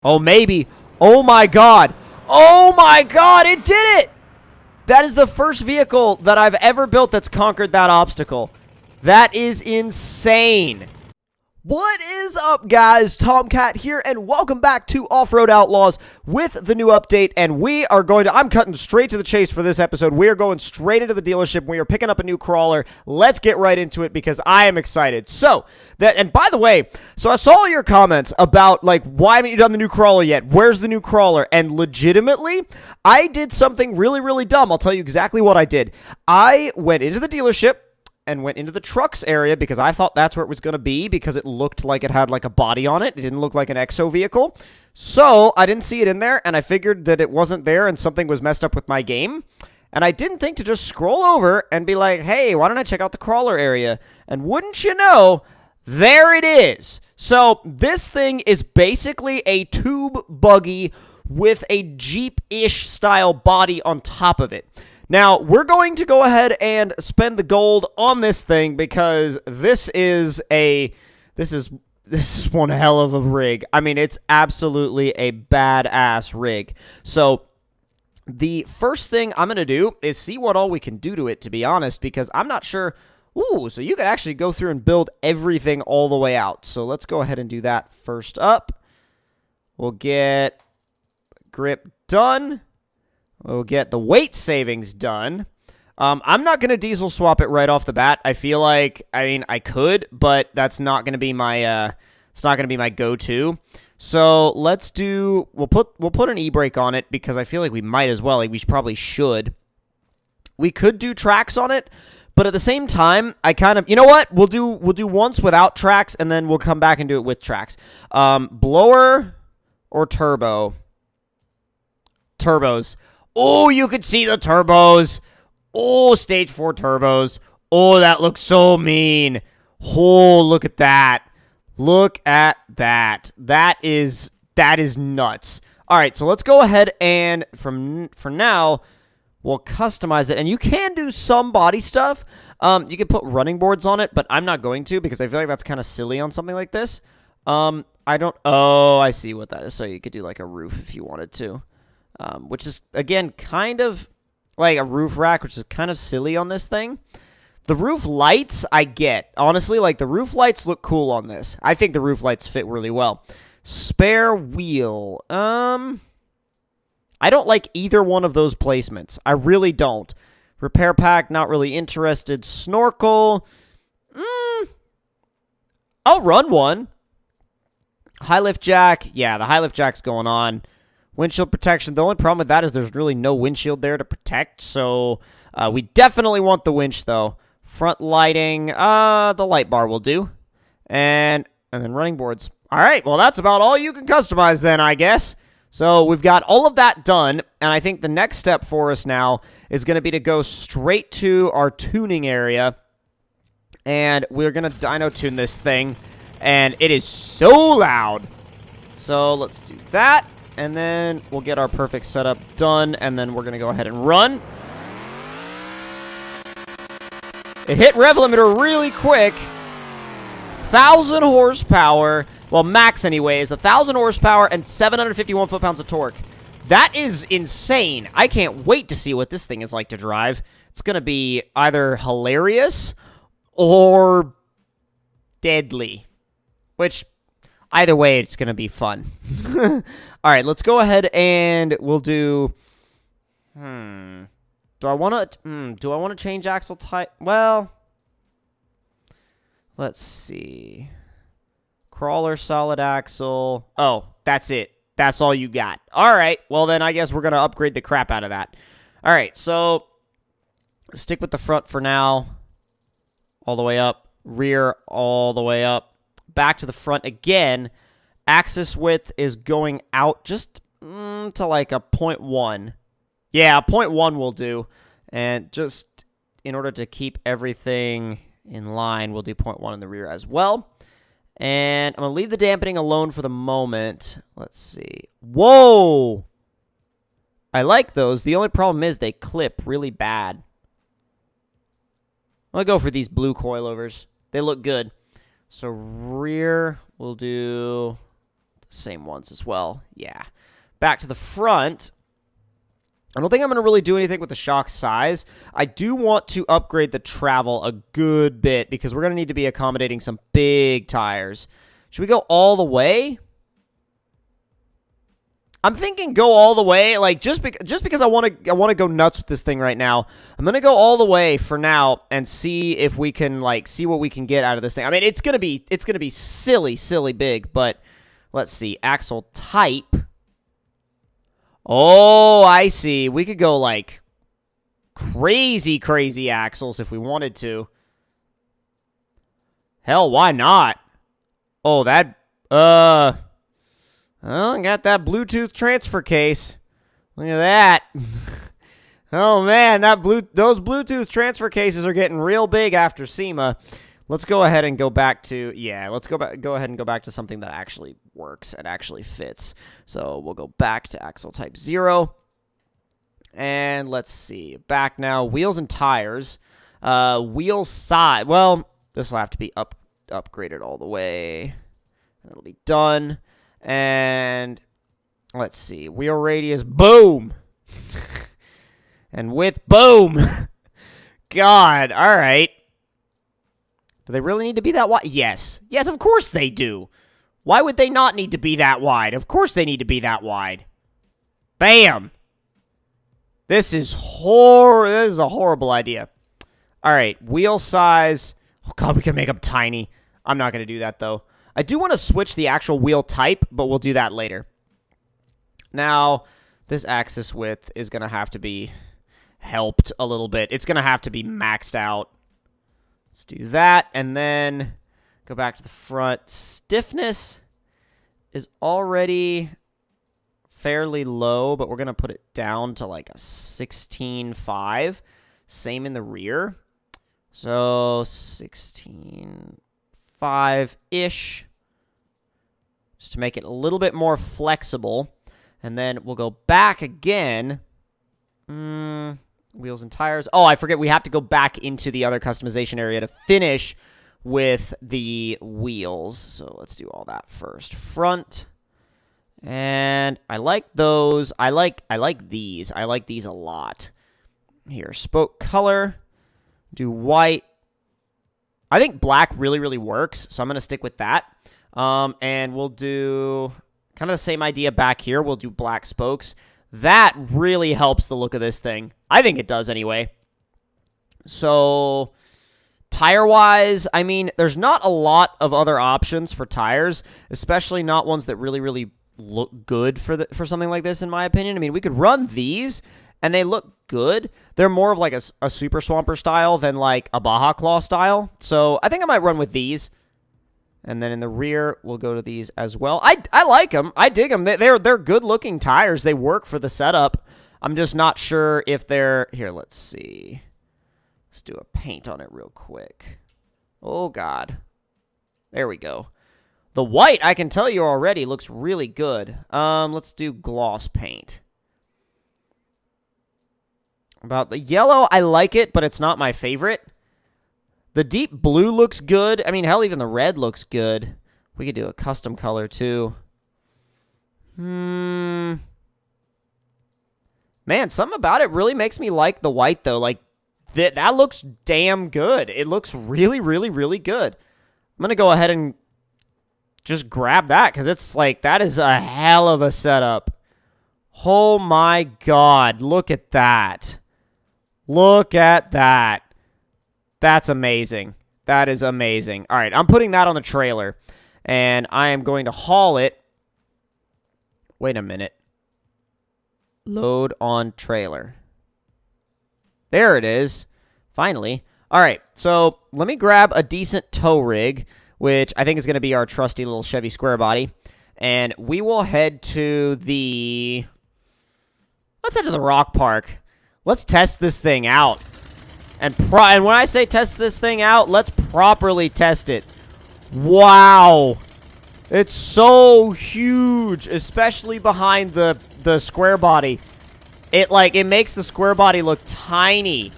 Oh, maybe. Oh, my God. Oh, my God. It did it. That is the first vehicle that I've ever built that's conquered that obstacle. That is insane. What is up, guys? Tomcat here, and welcome back to Off-Road Outlaws with the new update, and we are going to... I'm cutting straight to the chase for this episode. We are going straight into the dealership. We are picking up a new crawler. Let's get right into it because I am excited. So, and by the way, so I saw your comments about, like, why haven't you done the new crawler yet? Where's the new crawler? And legitimately, I did something really, really dumb. I'll tell you exactly what I did. I went into the dealership and went into the trucks area because I thought that's where it was going to be because it looked like it had like a body on it. It didn't look like an exo vehicle. So I didn't see it in there, and I figured that it wasn't there and something was messed up with my game. And I didn't think to just scroll over and be like, hey, why don't I check out the crawler area? And wouldn't you know, there it is. So this thing is basically a tube buggy with a Jeep-ish style body on top of it. Now, we're going to go ahead and spend the gold on this thing because this is one hell of a rig. I mean, it's absolutely a badass rig. So, the first thing I'm going to do is see what all we can do to it, to be honest, because I'm not sure. Ooh, so you could actually go through and build everything all the way out. So, let's go ahead and do that first up. We'll get grip done. We'll get the weight savings done. I'm not going to diesel swap it right off the bat. I feel like, I mean, I could, but that's not going to be my, it's not going to be my go-to. So let's do, we'll put an e-brake on it because I feel like we might as well. Like we probably should. We could do tracks on it, but at the same time, I kind of, you know what? We'll do once without tracks, and then we'll come back and do it with tracks. Blower or turbo? Turbos. Oh, you could see the turbos. Oh, stage 4 turbos. Oh, that looks so mean. Oh, look at that. Look at that. That is nuts. All right, so let's go ahead and for now, we'll customize it. And you can do some body stuff. You can put running boards on it, but I'm not going to because I feel like that's kind of silly on something like this. Oh, I see what that is. So you could do like a roof if you wanted to. Which is, again, kind of like a roof rack, which is kind of silly on this thing. The roof lights, I get. Honestly, like, the roof lights look cool on this. I think the roof lights fit really well. Spare wheel. I don't like either one of those placements. I really don't. Repair pack, not really interested. Snorkel. I'll run one. High lift jack. Yeah, the high lift jack's going on. Windshield protection. The only problem with that is there's really no windshield there to protect, so we definitely want the winch, though. Front lighting, the light bar will do. And then running boards. All right, well, that's about all you can customize then, I guess. So we've got all of that done, and I think the next step for us now is going to be to go straight to our tuning area, and we're going to dyno tune this thing, and it is so loud. So let's do that. And then we'll get our perfect setup done, and then we're going to go ahead and run. It hit rev limiter really quick. 1,000 horsepower. Well, max anyways. 1,000 horsepower and 751 foot-pounds of torque. That is insane. I can't wait to see what this thing is like to drive. It's going to be either hilarious or deadly. Which, either way, it's going to be fun. All right, let's go ahead and we'll do... Do I want to change axle type? Well, let's see. Crawler, solid axle. Oh, that's it. That's all you got. All right, well then I guess we're going to upgrade the crap out of that. All right, so stick with the front for now. All the way up. Rear all the way up. Back to the front again. Axis width is going out just to like a 0.1. Yeah, 0.1 will do. And just in order to keep everything in line, we'll do 0.1 in the rear as well. And I'm going to leave the dampening alone for the moment. Let's see. Whoa! I like those. The only problem is they clip really bad. I'm going to go for these blue coilovers. They look good. So rear, we'll do same ones as well. Yeah. Back to the front. I don't think I'm going to really do anything with the shock size. I do want to upgrade the travel a good bit because we're going to need to be accommodating some big tires. Should we go all the way? I'm thinking go all the way, like just because I want to go nuts with this thing right now. I'm going to go all the way for now and see if we can see what we can get out of this thing. I mean, it's going to be silly big, but let's see. Axle type. Oh, I see. We could go like crazy axles if we wanted to. Hell, why not? Oh, that oh, I got that Bluetooth transfer case. Look at that. Oh man, those Bluetooth transfer cases are getting real big after SEMA. Let's go ahead and go back to go ahead and go back to something that actually works and actually fits. So we'll go back to axle type 0. And let's see. Back now, wheels and tires. Wheel size. Well, this will have to be upgraded all the way. That'll be done. And let's see. Wheel radius, boom. And width, boom. God, all right. Do they really need to be that wide? Yes. Yes, of course they do. Why would they not need to be that wide? Of course they need to be that wide. Bam. This is a horrible idea. All right, wheel size. Oh, God, we can make them tiny. I'm not going to do that, though. I do want to switch the actual wheel type, but we'll do that later. Now, this axis width is going to have to be helped a little bit. It's going to have to be maxed out. Let's do that, and then go back to the front. Stiffness is already fairly low, but we're going to put it down to like a 16.5. Same in the rear. So 16.5-ish. Just to make it a little bit more flexible. And then we'll go back again. Wheels and tires. Oh, I forget. We have to go back into the other customization area to finish with the wheels. So let's do all that first. Front. And I like those. I like these. I like these a lot. Here, spoke color. Do white. I think black really works, so I'm going to stick with that. And we'll do kind of the same idea back here. We'll do black spokes. That really helps the look of this thing. I think it does anyway. So, tire-wise, I mean, there's not a lot of other options for tires, especially not ones that really look good for something like this, in my opinion. I mean, we could run these, and they look good. They're more of like a Super Swamper style than like a Baja Claw style. So, I think I might run with these. And then in the rear, we'll go to these as well. I like them. I dig them. They're good-looking tires. They work for the setup. I'm just not sure if they're... Here, let's see. Let's do a paint on it real quick. Oh, God. There we go. The white, I can tell you already, looks really good. Let's do gloss paint. About the yellow, I like it, but it's not my favorite. The deep blue looks good. I mean, hell, even the red looks good. We could do a custom color, too. Man, something about it really makes me like the white, though. Like, that looks damn good. It looks really good. I'm going to go ahead and just grab that, because it's like, that is a hell of a setup. Oh, my God. Look at that. Look at that. That's amazing. That is amazing. All right, I'm putting that on the trailer, and I am going to haul it. Wait a minute. Load on trailer. There it is. Finally. All right, so let me grab a decent tow rig, which I think is going to be our trusty little Chevy Square Body, and we will head to the... Let's head to the Rock Park. Let's test this thing out. And when I say test this thing out, let's properly test it. Wow. It's so huge, especially behind the square body. It makes the square body look tiny.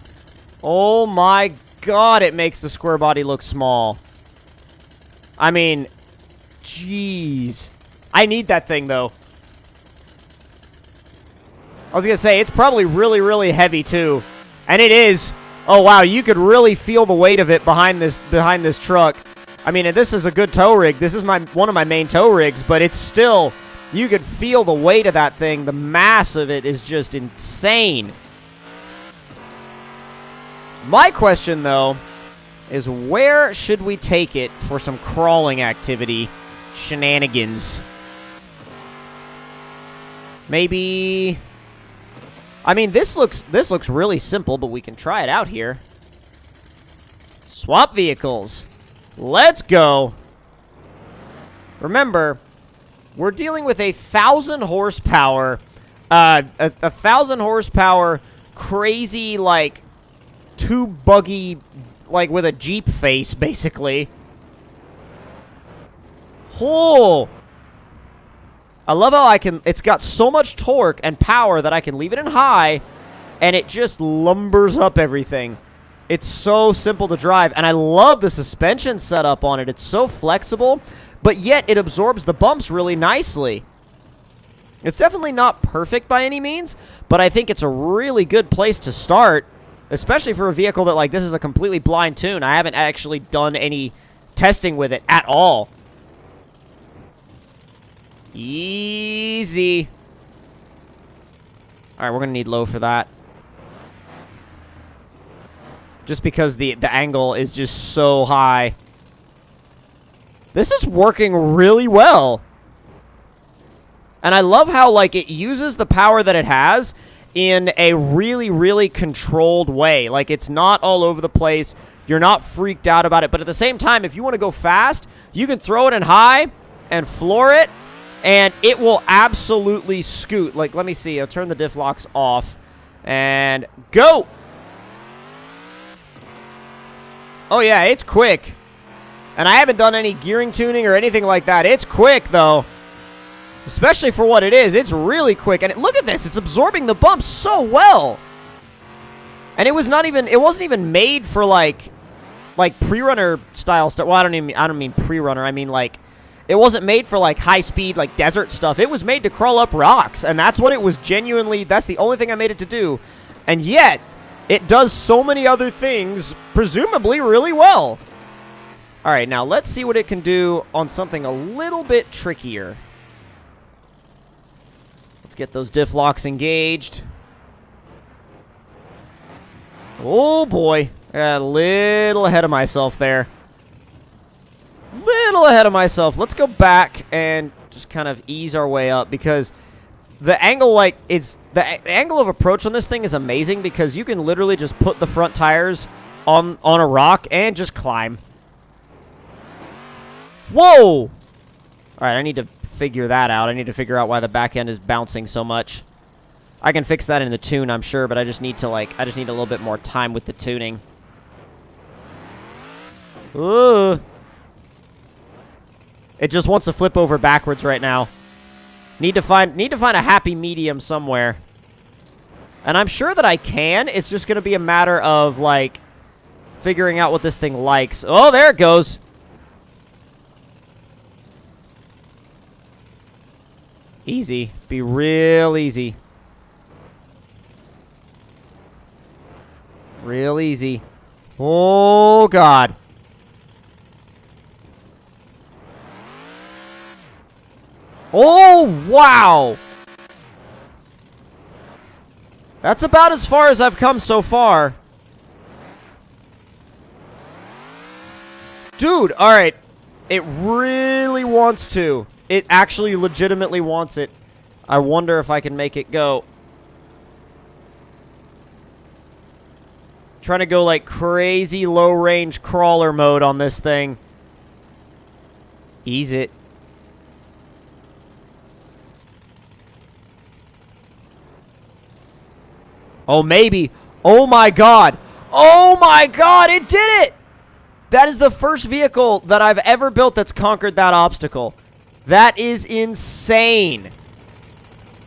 Oh my God, it makes the square body look small. I mean, jeez. I need that thing, though. I was going to say, it's probably really, really heavy, too. And it is. Oh, wow, you could really feel the weight of it behind this truck. I mean, this is a good tow rig. This is one of my main tow rigs, but it's still, you could feel the weight of that thing. The mass of it is just insane. My question, though, is where should we take it for some crawling activity shenanigans? Maybe... I mean, this looks really simple, but we can try it out here. Swap vehicles. Let's go. Remember, we're dealing with 1,000 horsepower, 1,000 horsepower, crazy, like, two buggy, like, with a Jeep face, basically. Oh! I love how it's got so much torque and power that I can leave it in high, and it just lumbers up everything. It's so simple to drive, and I love the suspension setup on it. It's so flexible, but yet it absorbs the bumps really nicely. It's definitely not perfect by any means, but I think it's a really good place to start, especially for a vehicle that, like, this is a completely blind tune. I haven't actually done any testing with it at all. Easy. Alright, we're going to need low for that. Just because the angle is just so high. This is working really well. And I love how, like, it uses the power that it has in a really, really controlled way. Like, it's not all over the place. You're not freaked out about it. But at the same time, if you want to go fast, you can throw it in high and floor it. And it will absolutely scoot. Like, let me see. I'll turn the diff locks off. And go! Oh, yeah, it's quick. And I haven't done any gearing tuning or anything like that. It's quick, though. Especially for what it is. It's really quick. And look at this. It's absorbing the bumps so well. And it wasn't even made for, like pre-runner style stuff. Well, I don't mean pre-runner. I mean, like, it wasn't made for, like, high-speed, like, desert stuff. It was made to crawl up rocks, and that's what it was genuinely... That's the only thing I made it to do. And yet, it does so many other things, presumably really well. All right, now let's see what it can do on something a little bit trickier. Let's get those diff locks engaged. Oh, boy. I got a little ahead of myself there. Little ahead of myself. Let's go back and just kind of ease our way up, because the angle, like, the angle of approach on this thing is amazing, because you can literally just put the front tires on a rock and just climb. Whoa! All right, I need to figure that out. I need to figure out why the back end is bouncing so much. I can fix that in the tune, I'm sure, but I just need to, like, I just need a little bit more time with the tuning. Ooh. It just wants to flip over backwards right now. Need to find a happy medium somewhere. And I'm sure that I can. It's just going to be a matter of, like, figuring out what this thing likes. Oh, there it goes. Easy. Be real easy. Real easy. Oh, God. Oh, wow! That's about as far as I've come so far. Dude, alright. It really wants to. It actually legitimately wants it. I wonder if I can make it go. Trying to go like crazy low-range crawler mode on this thing. Ease it. Oh, maybe. Oh, my God. Oh, my God. It did it. That is the first vehicle that I've ever built that's conquered that obstacle. That is insane.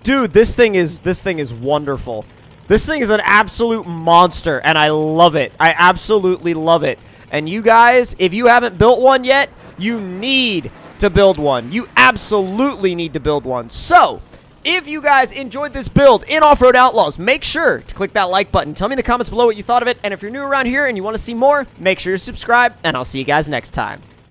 Dude, this thing is wonderful. This thing is an absolute monster, and I love it. I absolutely love it. And you guys, if you haven't built one yet, you need to build one. You absolutely need to build one. So, if you guys enjoyed this build in Off-Road Outlaws, make sure to click that like button. Tell me in the comments below what you thought of it. And if you're new around here and you want to see more, make sure to subscribe. And I'll see you guys next time.